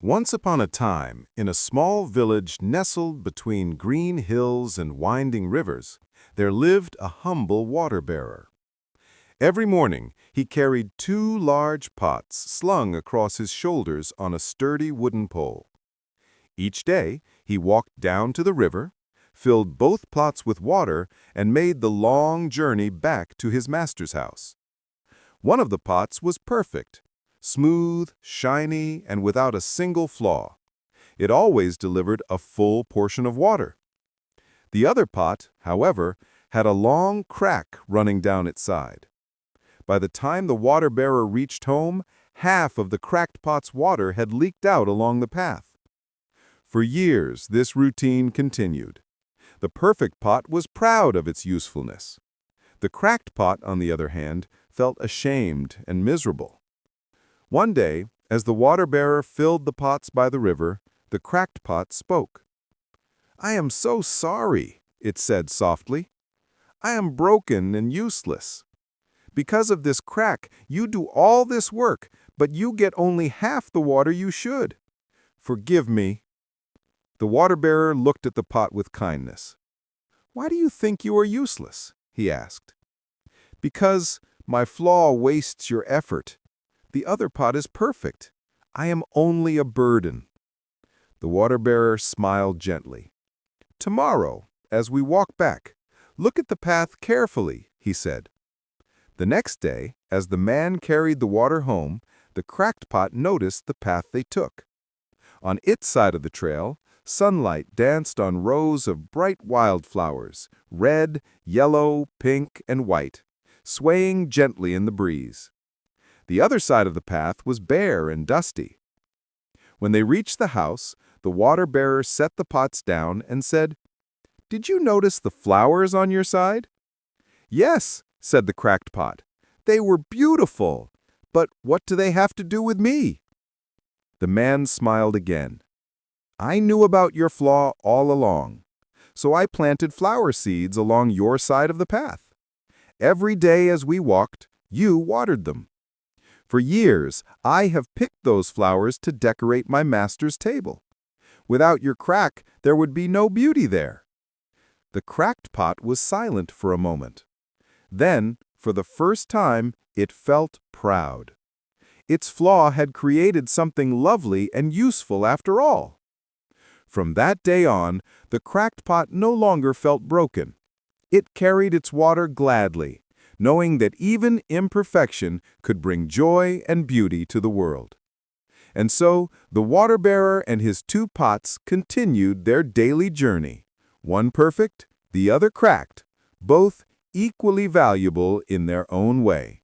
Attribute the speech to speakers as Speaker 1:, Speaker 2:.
Speaker 1: Once upon a time, in a small village nestled between green hills and winding rivers, there lived a humble water-bearer. Every morning, he carried two large pots slung across his shoulders on a sturdy wooden pole. Each day, he walked down to the river, filled both pots with water, and made the long journey back to his master's house. One of the pots was perfect, smooth, shiny, and without a single flaw. It always delivered a full portion of water. The other pot, however, had a long crack running down its side. By the time the water-bearer reached home, half of the cracked pot's water had leaked out along the path. For years, this routine continued. The perfect pot was proud of its usefulness. The cracked pot, on the other hand, felt ashamed and miserable. One day, as the water-bearer filled the pots by the river, the cracked pot spoke. "I am so sorry," it said softly. "I am broken and useless. Because of this crack, you do all this work, but you get only half the water you should. Forgive me." The water-bearer looked at the pot with kindness. "Why do you think you are useless?" he asked. "Because my flaw wastes your effort. The other pot is perfect. I am only a burden." The water-bearer smiled gently. "Tomorrow, as we walk back, look at the path carefully," he said. The next day, as the man carried the water home, the cracked pot noticed the path they took. On its side of the trail, sunlight danced on rows of bright wildflowers, red, yellow, pink, and white, swaying gently in the breeze. The other side of the path was bare and dusty. When they reached the house, the water-bearer set the pots down and said, "Did you notice the flowers on your side?" "Yes," said the cracked pot. "They were beautiful. But what do they have to do with me?" The man smiled again. "I knew about your flaw all along, so I planted flower seeds along your side of the path. Every day as we walked, you watered them. For years, I have picked those flowers to decorate my master's table. Without your crack, there would be no beauty there." The cracked pot was silent for a moment. Then, for the first time, it felt proud. Its flaw had created something lovely and useful after all. From that day on, the cracked pot no longer felt broken. It carried its water gladly, knowing that even imperfection could bring joy and beauty to the world. And so, the water-bearer and his two pots continued their daily journey, one perfect, the other cracked, both equally valuable in their own way.